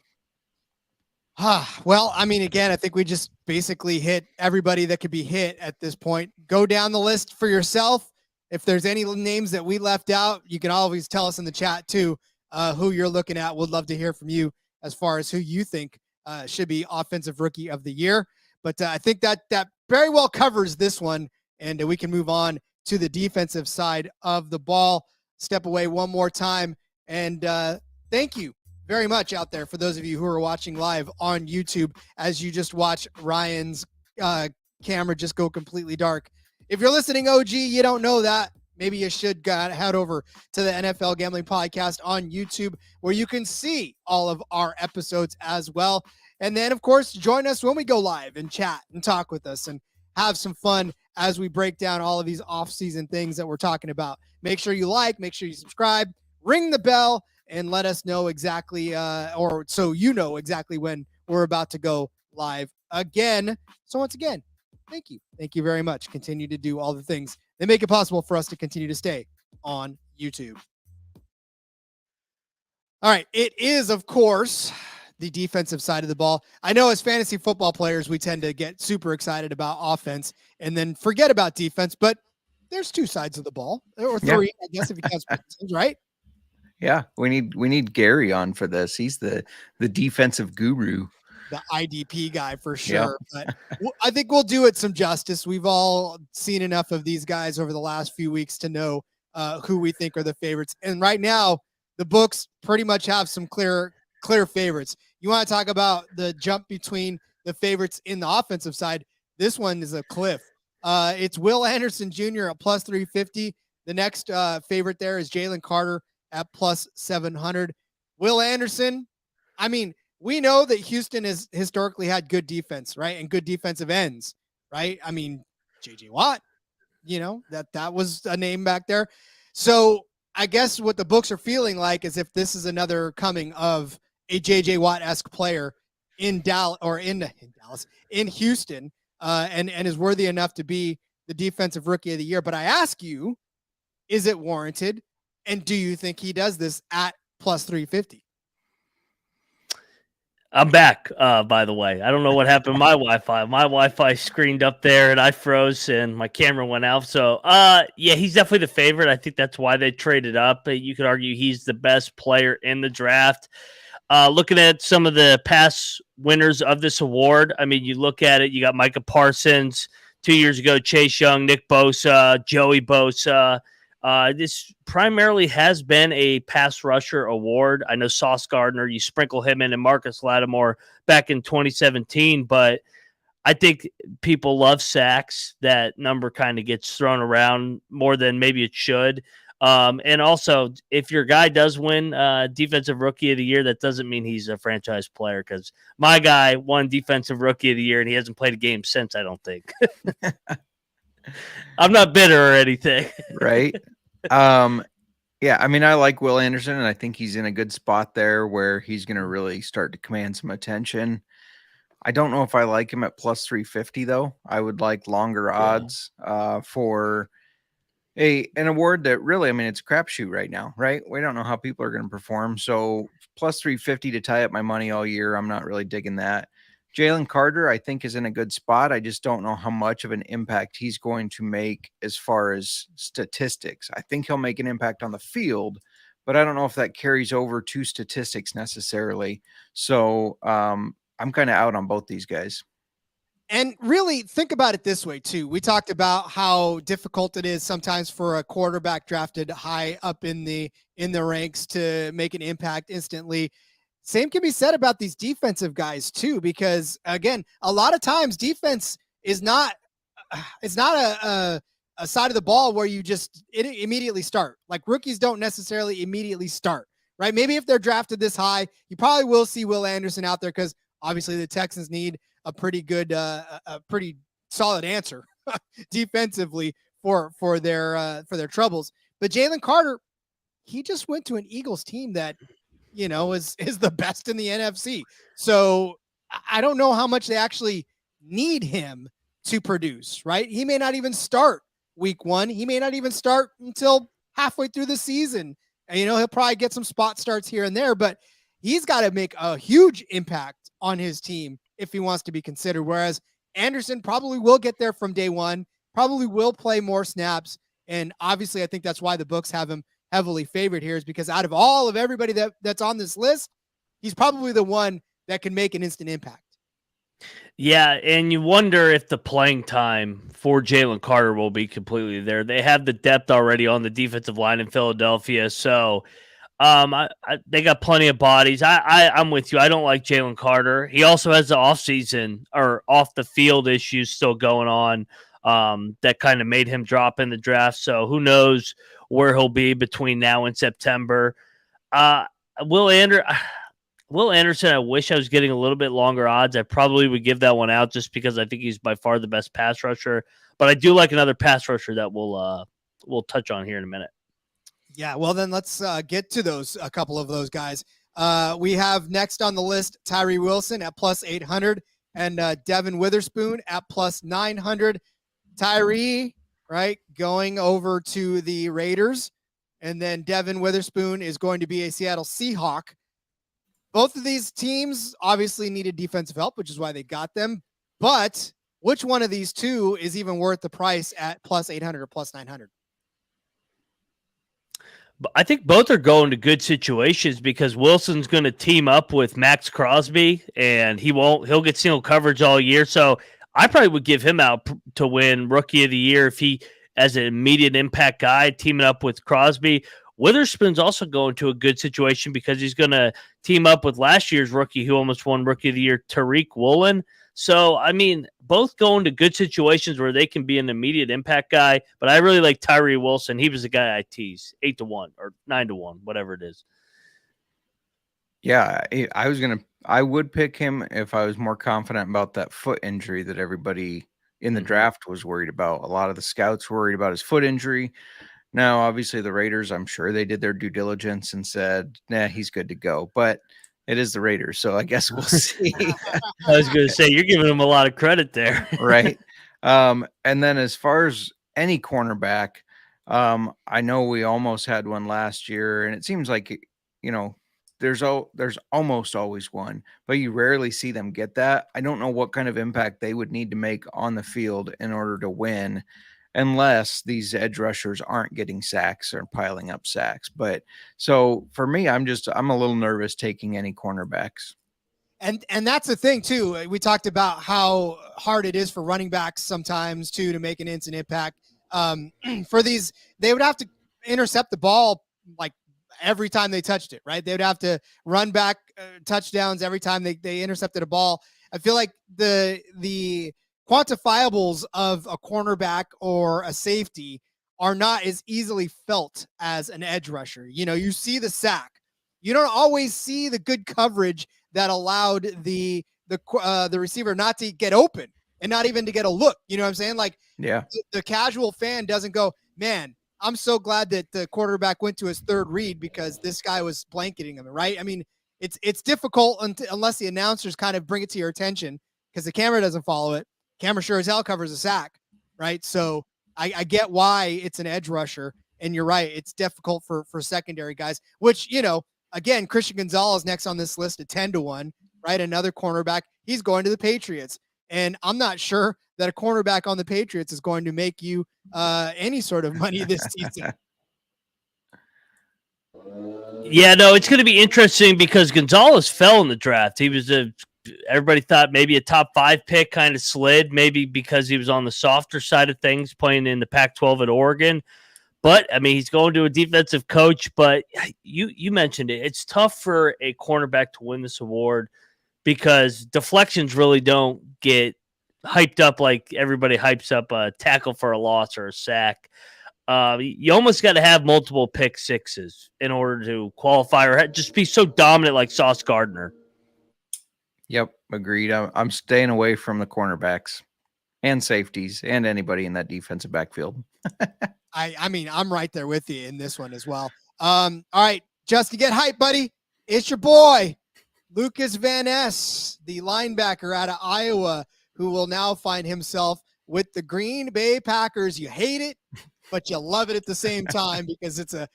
Well, I mean, again, I think we just basically hit everybody that could be hit at this point. Go down the list for yourself. If there's any names that we left out, you can always tell us in the chat too who you're looking at. We'd love to hear from you as far as who you think should be Offensive Rookie of the Year. But I think that very well covers this one, and we can move on to the defensive side of the ball. Step away one more time, and thank you very much out there for those of you who are watching live on YouTube as you just watch Ryan's camera just go completely dark. If you're listening OG, you don't know that. Maybe you should head over to the NFL Gambling Podcast on YouTube where you can see all of our episodes as well. And then, of course, join us when we go live and chat and talk with us and have some fun as we break down all of these off-season things that we're talking about. Make sure you make sure you subscribe, ring the bell, and let us know exactly, or so you know exactly when we're about to go live again. So once again, thank you. Thank you very much. Continue to do all the things that make it possible for us to continue to stay on YouTube. All right. It is, of course, the defensive side of the ball. I know as fantasy football players, we tend to get super excited about offense and then forget about defense, but there's two sides of the ball, or three, I guess, if you count special teams, right? Yeah, we need Gary on for this. He's the defensive guru, the IDP guy for sure. Yep. But I think we'll do it some justice. We've all seen enough of these guys over the last few weeks to know who we think are the favorites. And right now, the books pretty much have some clear favorites. You want to talk about the jump between the favorites in the offensive side? This one is a cliff. It's Will Anderson Jr. at plus 350. The next favorite there is Jalen Carter at plus 700. Will Anderson, I mean, we know that Houston has historically had good defense, right? And good defensive ends, right? I mean, JJ Watt, that was a name back there. So I guess what the books are feeling like is if this is another coming of a JJ Watt-esque player in Dallas or in Houston, and is worthy enough to be the defensive rookie of the year. But I ask you, is it warranted? And do you think he does this at plus 350? I'm back, by the way. I don't know what happened to my Wi-Fi. My Wi-Fi screened up there, and I froze, and my camera went out. So, yeah, he's definitely the favorite. I think that's why they traded up. You could argue he's the best player in the draft. Looking at some of the past winners of this award, I mean, you look at it, you got Micah Parsons 2 years ago, Chase Young, Nick Bosa, Joey Bosa. This primarily has been a pass rusher award. I know Sauce Gardner, you sprinkle him in, and Marcus Lattimore back in 2017, but I think people love sacks. That number kind of gets thrown around more than maybe it should. And also, if your guy does win Defensive Rookie of the Year, that doesn't mean he's a franchise player, because my guy won Defensive Rookie of the Year, and he hasn't played a game since, I don't think. I'm not bitter or anything. Right? Yeah, I mean, I like Will Anderson, and I think he's in a good spot there where he's going to really start to command some attention. I don't know if I like him at plus 350, though. I would like longer odds for an award that really, I mean, it's a crapshoot right now, right? We don't know how people are going to perform. So plus 350 to tie up my money all year, I'm not really digging that. Jalen Carter, I think, is in a good spot. I just don't know how much of an impact he's going to make as far as statistics. I think he'll make an impact on the field, but I don't know if that carries over to statistics necessarily. So I'm kind of out on both these guys. And really think about it this way too. We talked about how difficult it is sometimes for a quarterback drafted high up in the ranks to make an impact instantly. Same can be said about these defensive guys too, because again, a lot of times defense is not a side of the ball where you just immediately start. Like rookies don't necessarily immediately start, right? Maybe if they're drafted this high, you probably will see Will Anderson out there because obviously the Texans need a pretty good, a pretty solid answer defensively for their troubles. But Jalen Carter, he just went to an Eagles team that, is the best in the NFC. So I don't know how much they actually need him to produce, right? He may not even start week 1. He may not even start until halfway through the season. And, he'll probably get some spot starts here and there, but he's got to make a huge impact on his team if he wants to be considered. Whereas Anderson probably will get there from day one, probably will play more snaps. And obviously I think that's why the books have him heavily favored here, is because out of all of everybody that's on this list, he's probably the one that can make an instant impact. Yeah, and you wonder if the playing time for Jalen Carter will be completely there. They have the depth already on the defensive line in Philadelphia, so they got plenty of bodies. I'm with you. I don't like Jalen Carter. He also has the offseason or off the field issues still going on that kind of made him drop in the draft. So who knows where he'll be between now and September. Will Anderson, I wish I was getting a little bit longer odds. I probably would give that one out just because I think he's by far the best pass rusher. But I do like another pass rusher that we'll touch on here in a minute. Yeah, well then let's get to a couple of those guys. We have next on the list Tyree Wilson at plus 800 and Devin Witherspoon at plus 900. Tyree, right, going over to the Raiders, and then Devin Witherspoon is going to be a Seattle Seahawk. Both of these teams obviously needed defensive help, which is why they got them. But which one of these two is even worth the price at plus 800 or plus 900? I think both are going to good situations because Wilson's going to team up with Max Crosby, and he'll get single coverage all year. So I probably would give him out to win Rookie of the Year if he, as an immediate impact guy, teaming up with Crosby. Witherspoon's also going to a good situation because he's going to team up with last year's rookie who almost won Rookie of the Year, Tariq Woolen. So, I mean, both going to good situations where they can be an immediate impact guy, but I really like Tyree Wilson. He was the guy I teased, 8-1 or 9-1, whatever it is. Yeah, I would pick him if I was more confident about that foot injury that everybody in the draft was worried about. A lot of the scouts were worried about his foot injury. Now, obviously, the Raiders, I'm sure they did their due diligence and said, nah, he's good to go. But it is the Raiders, so I guess we'll see. I was going to say, you're giving them a lot of credit there. Right. And then as far as any cornerback, I know we almost had one last year, and it seems like, there's almost always one, but you rarely see them get that. I don't know what kind of impact they would need to make on the field in order to win, unless these edge rushers aren't getting sacks or piling up sacks. But so for me, I'm a little nervous taking any cornerbacks. And that's the thing too. We talked about how hard it is for running backs sometimes too to make an instant impact. For these, they would have to intercept the ball like every time they touched it, right? They would have to run back touchdowns every time they intercepted a ball. I feel like the quantifiables of a cornerback or a safety are not as easily felt as an edge rusher. You see the sack. You don't always see the good coverage that allowed the receiver not to get open and not even to get a look. You know what I'm saying? Like, yeah, the casual fan doesn't go, man, I'm so glad that the quarterback went to his third read because this guy was blanketing him, right? I mean, it's difficult unless the announcers kind of bring it to your attention because the camera doesn't follow it. Camera sure as hell covers a sack, right? So I get why it's an edge rusher, and you're right. It's difficult for secondary guys, which, again, Christian Gonzalez next on this list at 10-1, right? Another cornerback. He's going to the Patriots, and I'm not sure that a cornerback on the Patriots is going to make you any sort of money this season. Yeah, no, it's going to be interesting because Gonzalez fell in the draft. He was everybody thought maybe a top 5 pick, kind of slid, maybe because he was on the softer side of things playing in the Pac-12 at Oregon. But, I mean, he's going to a defensive coach. But you mentioned it. It's tough for a cornerback to win this award because deflections really don't get hyped up like everybody hypes up a tackle for a loss or a sack. You almost got to have multiple pick sixes in order to qualify or just be so dominant like Sauce Gardner. Yep, agreed. I'm staying away from the cornerbacks and safeties and anybody in that defensive backfield. I mean, I'm right there with you in this one as well. All right, just to get hype, buddy, it's your boy, Lucas Van Ness, the linebacker out of Iowa, who will now find himself with the Green Bay Packers. You hate it, but you love it at the same time because it's an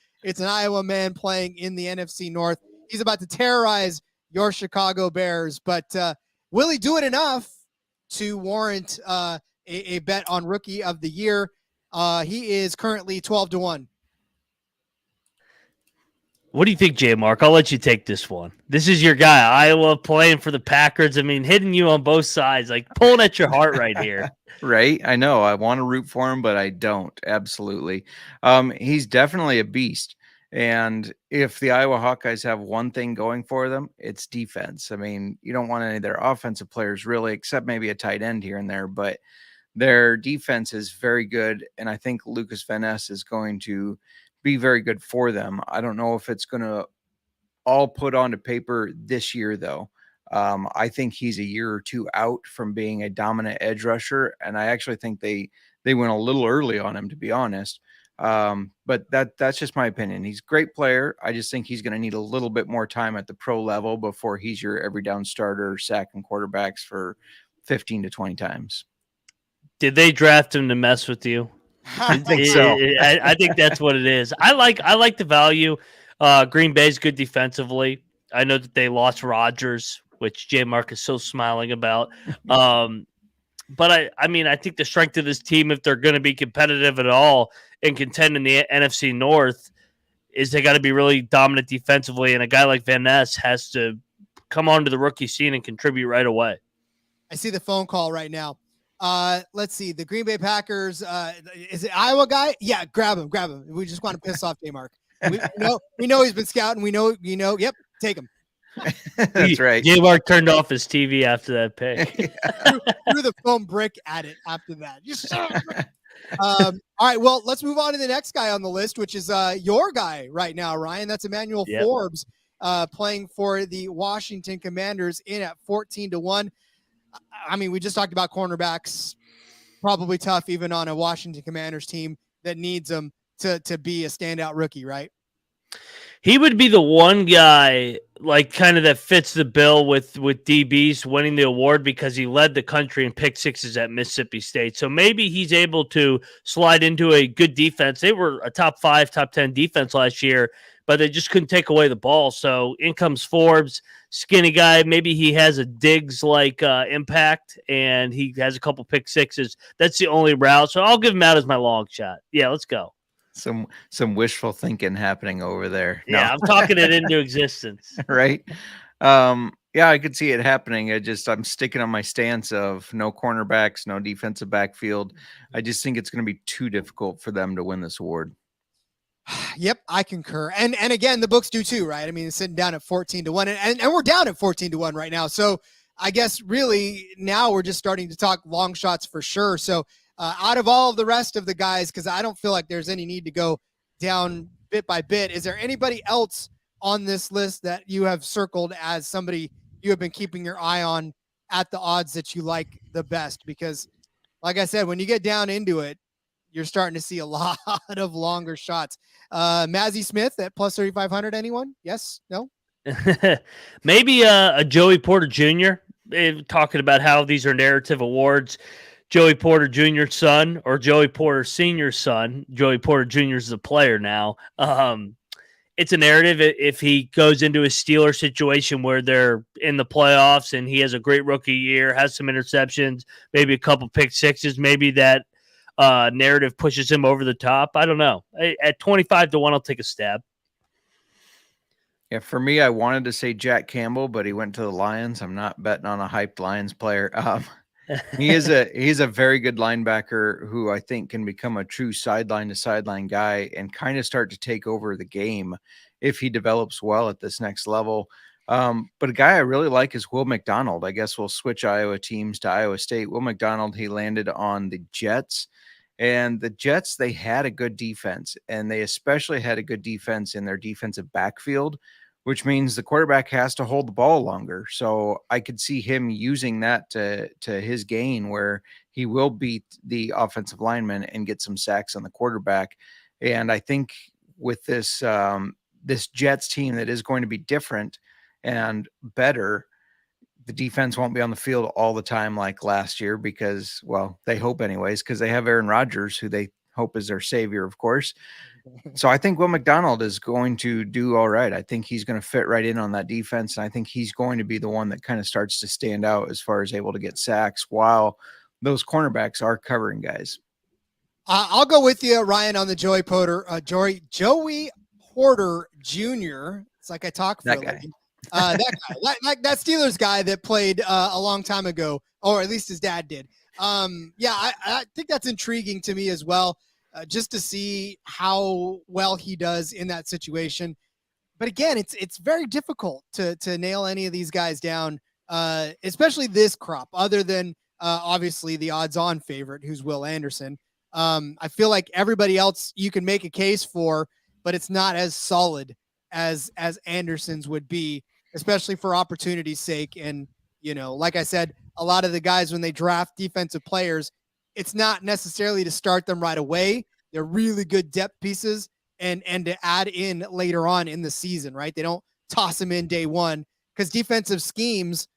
Iowa man playing in the NFC North. He's about to terrorize your Chicago Bears, but will he do it enough to warrant a bet on Rookie of the Year? He is currently 12-1. What do you think, JMark? I'll let you take this one. This is your guy, Iowa, playing for the Packers. I mean, hitting you on both sides, like pulling at your heart right here. Right? I know. I want to root for him, but I don't. Absolutely. He's definitely a beast. And if the Iowa Hawkeyes have one thing going for them, it's defense. I mean, you don't want any of their offensive players really, except maybe a tight end here and there, but their defense is very good. And I think Lucas Van Ness is going to be very good for them. I don't know if it's going to all put onto paper this year, though. I think he's a year or two out from being a dominant edge rusher, and I actually think they went a little early on him, to be honest. But that's just my opinion. He's a great player. I just think he's going to need a little bit more time at the pro level before he's your every down starter, sacking quarterbacks for 15 to 20 times. Did they draft him to mess with you? I think so. I think that's what it is. I like the value. Green Bay's good defensively. I know that they lost Rodgers, which JMark is so smiling about. But I mean, I think the strength of this team, if they're going to be competitive at all and contend in the NFC North, is they got to be really dominant defensively. And a guy like Van Ness has to come onto the rookie scene and contribute right away. I see the phone call right now. Let's see. The Green Bay Packers. Is it Iowa guy? Yeah, grab him. We just want to piss off JMark. We know he's been scouting. We know. Yep, take him. That's right. JMark turned off his TV after that pick. threw the foam brick at it after that. All right, well, let's move on to the next guy on the list, which is your guy right now, Ryan. That's Emmanuel Forbes, playing for the Washington Commanders in at 14-1. I mean, we just talked about cornerbacks, probably tough even on a Washington Commanders team that needs them to be a standout rookie, right? He would be the one guy, like, kind of that fits the bill with DBs winning the award because he led the country in pick sixes at Mississippi State. So maybe he's able to slide into a good defense. They were a top 5, top 10 defense last year, but they just couldn't take away the ball. So in comes Forbes, skinny guy. Maybe he has a Diggs-like impact, and he has a couple pick sixes. That's the only route. So I'll give him out as my long shot. Yeah, let's go. Some wishful thinking happening over there. Yeah, I'm talking it into existence. Right. Yeah, I could see it happening. I'm sticking on my stance of no cornerbacks, no defensive backfield. I just think it's going to be too difficult for them to win this award. Yep, I concur. And again, the books do too, right? I mean, it's sitting down at 14-1, and we're down at 14-1 right now. So I guess really now we're just starting to talk long shots for sure. So out of all of the rest of the guys, because I don't feel like there's any need to go down bit by bit, is there anybody else on this list that you have circled as somebody you have been keeping your eye on at the odds that you like the best? Because like I said, when you get down into it, you're starting to see a lot of longer shots. Mazzie Smith at plus 3,500. Anyone? Yes? No? Maybe a Joey Porter Jr. Talking about how these are narrative awards. Joey Porter Jr.'s son or Joey Porter Sr.'s son. Joey Porter Jr. is the player now. It's a narrative if he goes into a Steeler situation where they're in the playoffs and he has a great rookie year, has some interceptions, maybe a couple pick sixes, maybe that narrative pushes him over the top. I don't know. At 25-1, I'll take a stab. Yeah, for me, I wanted to say Jack Campbell, but he went to the Lions. I'm not betting on a hyped Lions player. He's a very good linebacker who I think can become a true sideline to sideline guy and kind of start to take over the game if he develops well at this next level. But a guy I really like is Will McDonald. I guess we'll switch Iowa teams to Iowa State. Will McDonald, he landed on the Jets, And the Jets, they had a good defense, and they especially had a good defense in their defensive backfield, which means the quarterback has to hold the ball longer. So I could see him using that to his gain, where he will beat the offensive lineman and get some sacks on the quarterback. And I think with this this Jets team that is going to be different and better, the defense won't be on the field all the time like last year because, well, they hope anyways, because they have Aaron Rodgers, who they hope is their savior, of course. So I think Will McDonald is going to do all right. I think he's going to fit right in on that defense, and I think he's going to be the one that kind of starts to stand out as far as able to get sacks while those cornerbacks are covering guys. I'll go with you, Ryan, on the Joey Porter Jr. It's like I talk for That a guy. living. That guy, that Steelers guy that played a long time ago, or at least his dad did. I think that's intriguing to me as well, just to see how well he does in that situation. But again, it's very difficult to nail any of these guys down, especially this crop, other than obviously the odds-on favorite, who's Will Anderson. I feel like everybody else you can make a case for, but it's not as solid as Anderson's would be, especially for opportunity's sake. And, like I said, a lot of the guys, when they draft defensive players, it's not necessarily to start them right away. They're really good depth pieces and to add in later on in the season, right? They don't toss them in day one, because defensive schemes,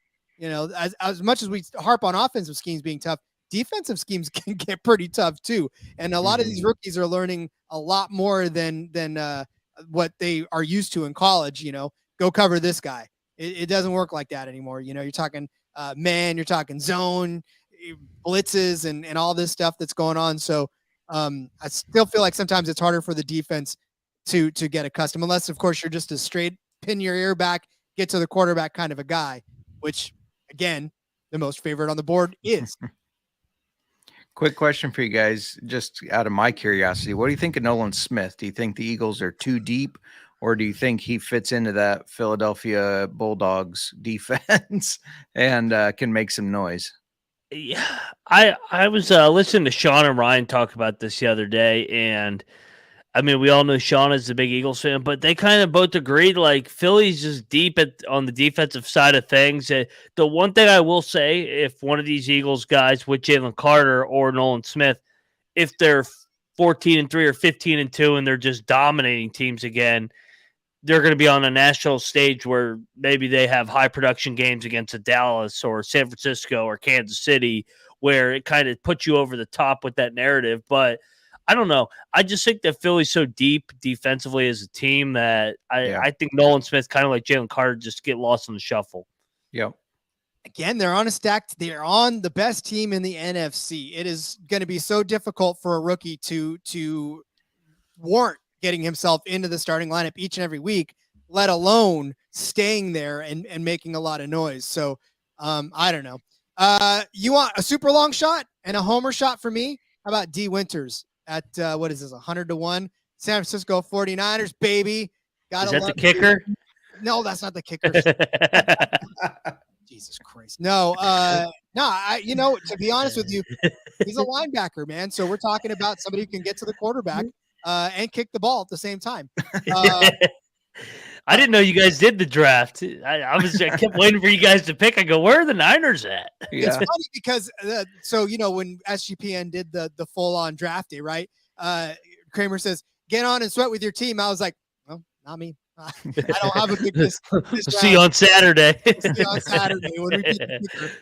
as much as we harp on offensive schemes being tough, defensive schemes can get pretty tough too. And a lot of these rookies are learning a lot more than what they are used to in college. Go cover this guy. It doesn't work like that anymore. You're talking man, you're talking zone, blitzes, and all this stuff that's going on. So I still feel like sometimes it's harder for the defense to get accustomed, unless of course you're just a straight pin your ear back, get to the quarterback kind of a guy, which again, the most favorite on the board is. Quick question for you guys, just out of my curiosity. What do you think of Nolan Smith? Do you think the Eagles are too deep, or do you think he fits into that Philadelphia Bulldogs defense and can make some noise? Yeah, I was listening to Sean and Ryan talk about this the other day, and I mean, we all know Sean is a big Eagles fan, but they kind of both agreed, like, Philly's just deep on the defensive side of things. The one thing I will say, if one of these Eagles guys with Jalen Carter or Nolan Smith, if they're 14-3 or 15-2 and they're just dominating teams again, they're going to be on a national stage where maybe they have high production games against a Dallas or San Francisco or Kansas City, where it kind of puts you over the top with that narrative. But I don't know. I just think that Philly's so deep defensively as a team that I think Nolan Smith, kind of like Jalen Carter, just get lost in the shuffle. Yep. Again, they're on the best team in the NFC. It is going to be so difficult for a rookie to warrant getting himself into the starting lineup each and every week, let alone staying there and making a lot of noise. So I don't know. You want a super long shot and a homer shot for me? How about D Winters at what is this, 100-1? San Francisco 49ers, baby. Is that the kicker? No, that's not the kicker. Jesus Christ. No, to be honest with you, he's a linebacker, man. So we're talking about somebody who can get to the quarterback and kick the ball at the same time. I didn't know you guys did the draft. I kept waiting for you guys to pick. I go, where are the Niners at? Yeah. It's funny because when SGPN did the full on draft day, right? Kramer says, "Get on and sweat with your team." I was like, "Well, not me. I don't have a big this See you on Saturday." See you on Saturday when we beat the kicker.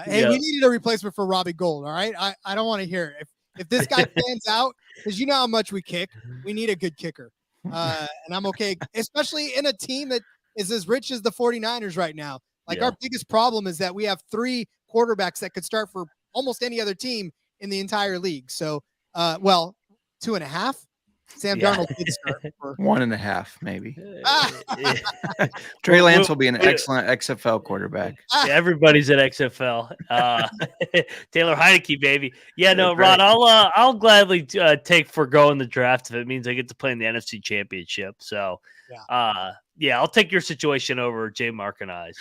Hey, we needed a replacement for Robbie Gould. All right, I don't want to hear it. If this guy pans out, because you know how much we kick, we need a good kicker. And I'm okay, especially in a team that is as rich as the 49ers right now. Our biggest problem is that we have 3 quarterbacks that could start for almost any other team in the entire league. So, 2.5. Sam Darnold did start for 1.5, maybe. Trey Lance will be an excellent XFL quarterback. Everybody's at XFL. Taylor Heineke, baby. Yeah, no, Ron, I'll gladly take forgoing the draft if it means I get to play in the NFC Championship. So, I'll take your situation over JMark and I's.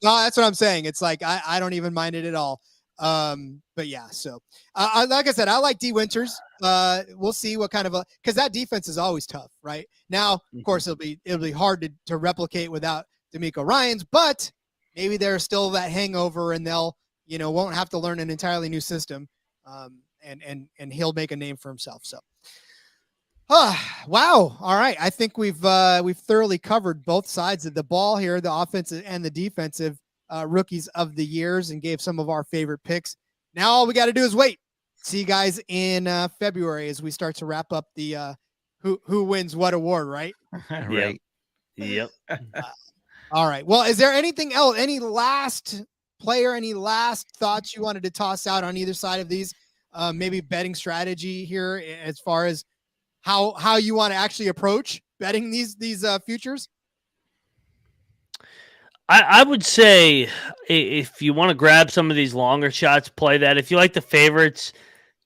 No, that's what I'm saying. It's like I don't even mind it at all. But yeah, so like I said, I like D Winters. We'll see what kind of because that defense is always tough, right? Now, of course, it'll be hard to replicate without D'Amico Ryans, but maybe there's still that hangover, and they'll won't have to learn an entirely new system, and he'll make a name for himself. So. Wow. All right. I think we've thoroughly covered both sides of the ball here, the offensive and the defensive rookies of the years, and gave some of our favorite picks. Now all we got to do is wait. See you guys in February as we start to wrap up the who wins what award, right? Right. Yep. All right. Well, is there anything else? Any last thoughts you wanted to toss out on either side of these? Maybe betting strategy here as far as how you want to actually approach betting these futures? I would say if you want to grab some of these longer shots, play that. If you like the favorites,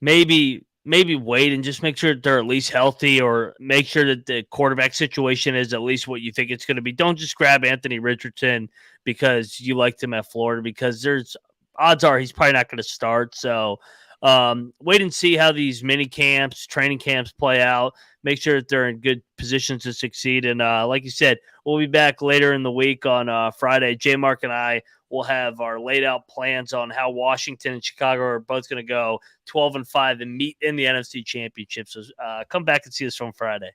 maybe wait and just make sure that they're at least healthy, or make sure that the quarterback situation is at least what you think it's going to be. Don't just grab Anthony Richardson because you liked him at Florida, because there's odds are he's probably not going to start. So wait and see how these mini camps, training camps play out. Make sure that they're in good positions to succeed. And like you said, we'll be back later in the week on Friday. JMark and I will have our laid out plans on how Washington and Chicago are both going to go 12-5 and meet in the NFC Championship. So come back and see us on Friday.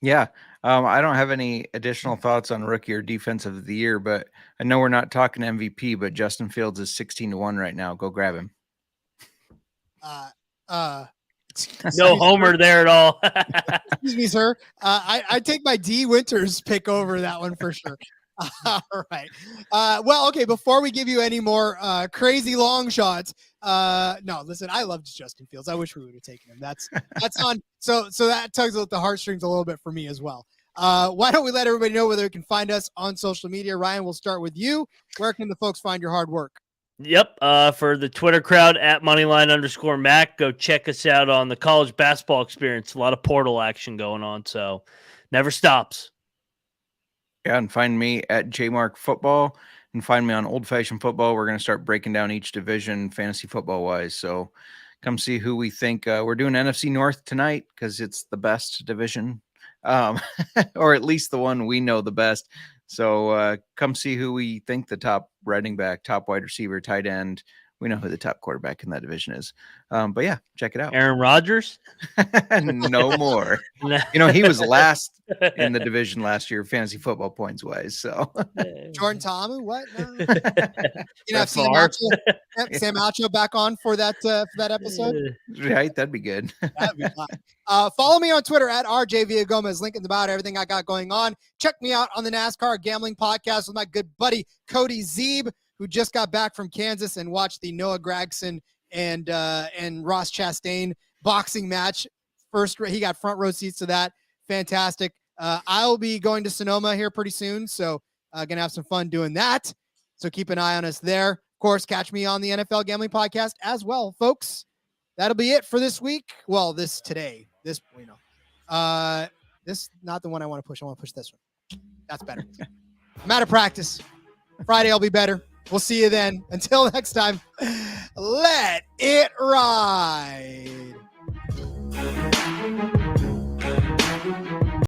Yeah. I don't have any additional thoughts on rookie or defensive of the year, but I know we're not talking MVP, but Justin Fields is 16-1 right now. Go grab him. No homer there at all. Excuse me, sir. I take my D Winters pick over that one for sure. All right. Well, okay. Before we give you any more crazy long shots, no, listen. I loved Justin Fields. I wish we would have taken him. That's on. So that tugs at the heartstrings a little bit for me as well. Why don't we let everybody know where they can find us on social media? Ryan, we'll start with you. Where can the folks find your hard work? Yep. For the Twitter crowd at Moneyline_Mac, go check us out on the college basketball experience. A lot of portal action going on, so never stops. Yeah, and find me at JMark Football, and find me on Old Fashioned Football. We're going to start breaking down each division fantasy football wise. So come see who we think. We're doing NFC North tonight because it's the best division, or at least the one we know the best. So come see who we think the top running back, top wide receiver, tight end. We know who the top quarterback in that division is. But yeah, check it out. Aaron Rodgers? No more. He was last in the division last year, fantasy football points wise. So Jordan Ta'amu, what? No. Have Sam Alcho back on for that episode. Right, that'd be good. That'd be fun. Follow me on Twitter at RJ Villagomez. Link in the bio to everything I got going on. Check me out on the NASCAR Gambling Podcast with my good buddy Cody Zeeb, who just got back from Kansas and watched the Noah Gragson and Ross Chastain boxing match. He got front row seats to that. Fantastic. I'll be going to Sonoma here pretty soon, so gonna have some fun doing that. So keep an eye on us there. Of course, catch me on the NFL Gambling Podcast as well, folks. That'll be it for this week. Well, today. This not the one I want to push. I want to push this one. That's better. I'm out of practice. Friday I'll be better. We'll see you then. Until next time, let it ride.